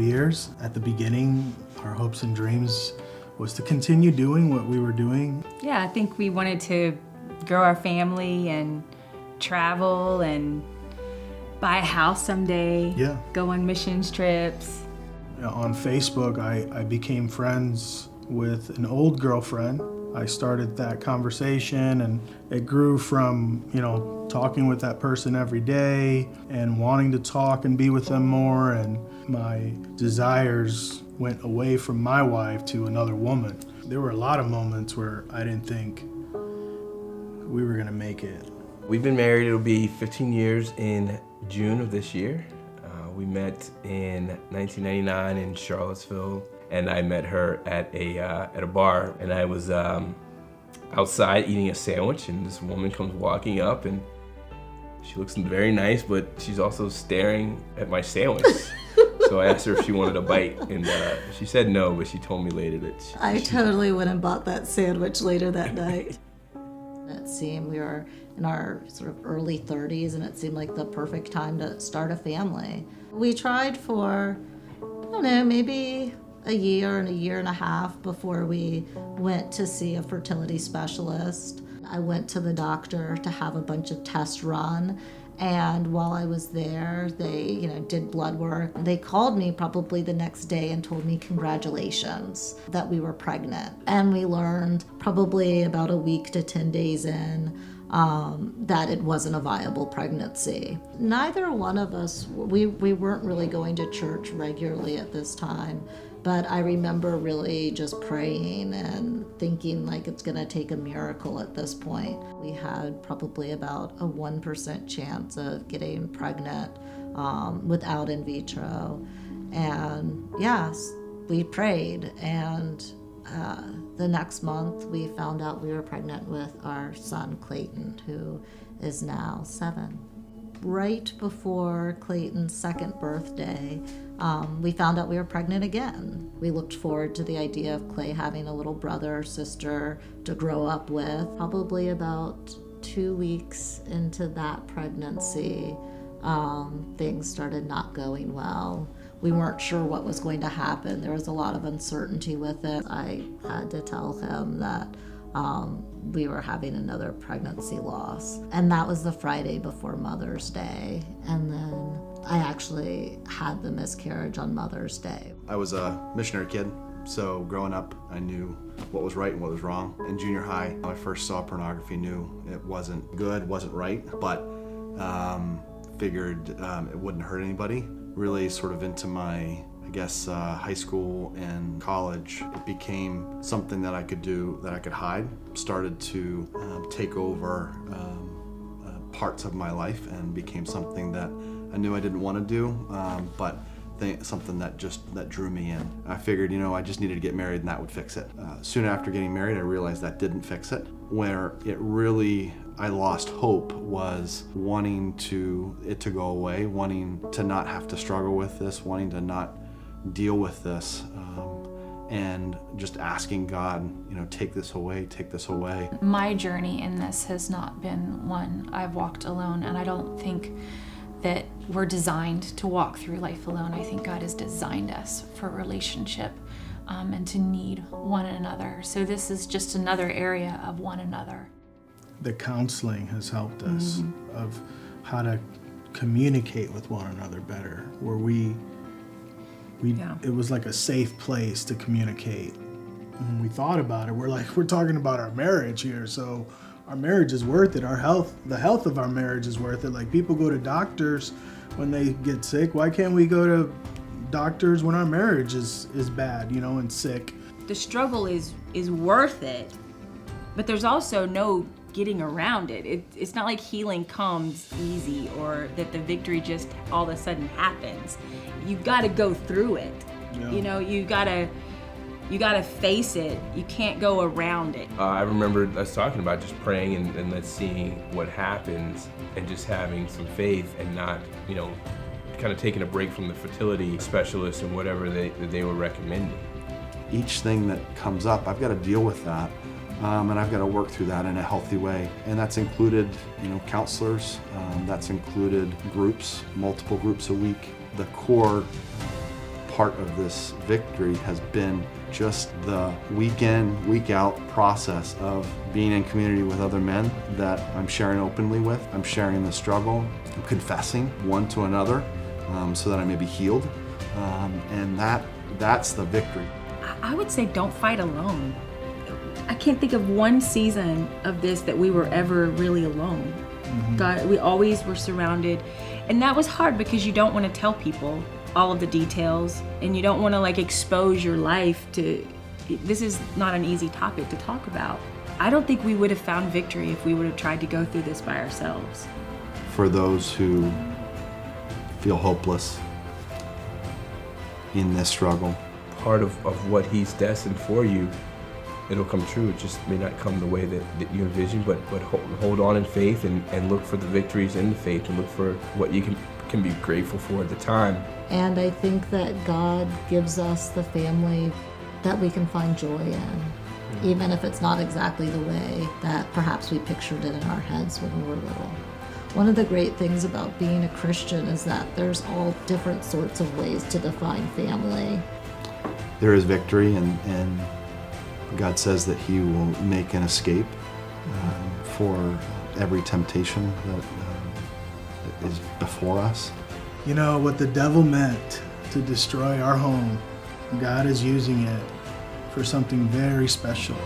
years. At the beginning, our hopes and dreams was to continue doing what we were doing. Yeah, I think we wanted to grow our family and travel and buy a house someday. Yeah. Go on missions trips. On Facebook, I became friends with an old girlfriend. I started that conversation, and it grew from, talking with that person every day and wanting to talk and be with them more, and my desires went away from my wife to another woman. There were a lot of moments where I didn't think we were gonna make it. We've been married, it'll be 15 years in June of this year. We met in 1999 in Charlottesville, and I met her at a bar, and I was outside eating a sandwich, and this woman comes walking up, and she looks very nice, but she's also staring at my sandwich. So I asked her if she wanted a bite, and she said no, but she told me later that I totally went and bought that sandwich later that night. It seemed we were in our sort of early 30s, and it seemed like the perfect time to start a family. We tried for, maybe a year and a half before we went to see a fertility specialist. I went to the doctor to have a bunch of tests run, and while I was there, they, did blood work. They called me probably the next day and told me congratulations that we were pregnant. And we learned probably about a week to 10 days in that it wasn't a viable pregnancy. Neither one of us, we weren't really going to church regularly at this time, but I remember really just praying and thinking like it's gonna take a miracle at this point. We had probably about a 1% chance of getting pregnant without in vitro. And yes, we prayed, and the next month we found out we were pregnant with our son Clayton, who is now 7. Right before Clayton's 2nd birthday, we found out we were pregnant again. We looked forward to the idea of Clay having a little brother or sister to grow up with. Probably about 2 weeks into that pregnancy, things started not going well. We weren't sure what was going to happen. There was a lot of uncertainty with it. I had to tell him that we were having another pregnancy loss. And that was the Friday before Mother's Day. And then I actually had the miscarriage on Mother's Day. I was a missionary kid, so growing up, I knew what was right and what was wrong. In junior high, when I first saw pornography, knew it wasn't good, wasn't right, but figured it wouldn't hurt anybody. Really sort of into my, high school and college, it became something that I could do, that I could hide. Started to take over parts of my life, and became something that I knew I didn't want to do, but something that drew me in. I figured, I just needed to get married and that would fix it. Soon after getting married, I realized that didn't fix it. Where it really, I lost hope was wanting it to go away, wanting to not have to struggle with this, wanting to not deal with this, and just asking God, take this away, take this away. My journey in this has not been one I've walked alone, and I don't think that we're designed to walk through life alone. I think God has designed us for relationship and to need one another. So this is just another area of one another. The counseling has helped us of how to communicate with one another better, where it was like a safe place to communicate. And when we thought about it, we're talking about our marriage here, so our marriage is worth it. The health of our marriage is worth it. Like, people go to doctors when they get sick. Why can't we go to doctors when our marriage is bad, and sick? The struggle is worth it, but there's also no getting around it. It's not like healing comes easy, or that the victory just all of a sudden happens. You got to go through it. Yeah. You gotta face it. You can't go around it. I remember us talking about just praying and let's see what happens, and just having some faith, and not, kind of taking a break from the fertility specialist and whatever they were recommending. Each thing that comes up, I've got to deal with that, and I've got to work through that in a healthy way. And that's included, counselors, that's included groups, multiple groups a week. The core part of this victory has been just the week in, week out process of being in community with other men that I'm sharing openly with. I'm sharing the struggle, I'm confessing one to another so that I may be healed. And that's the victory. I would say don't fight alone. I can't think of one season of this that we were ever really alone. God, we always were surrounded, and that was hard because you don't want to tell people all of the details, and you don't want to like expose your life to. This is not an easy topic to talk about. I don't think we would have found victory if we would have tried to go through this by ourselves. For those who feel hopeless in this struggle, Part of what he's destined for you, it'll come true. It just may not come the way that you envision, but hold on in faith and look for the victories in the faith and look for what you can be grateful for at the time. And I think that God gives us the family that we can find joy in, even if it's not exactly the way that perhaps we pictured it in our heads when we were little. One of the great things about being a Christian is that there's all different sorts of ways to define family. there is victory, and God says that He will make an escape for every temptation that is before us. You know, what the devil meant to destroy our home, God is using it for something very special.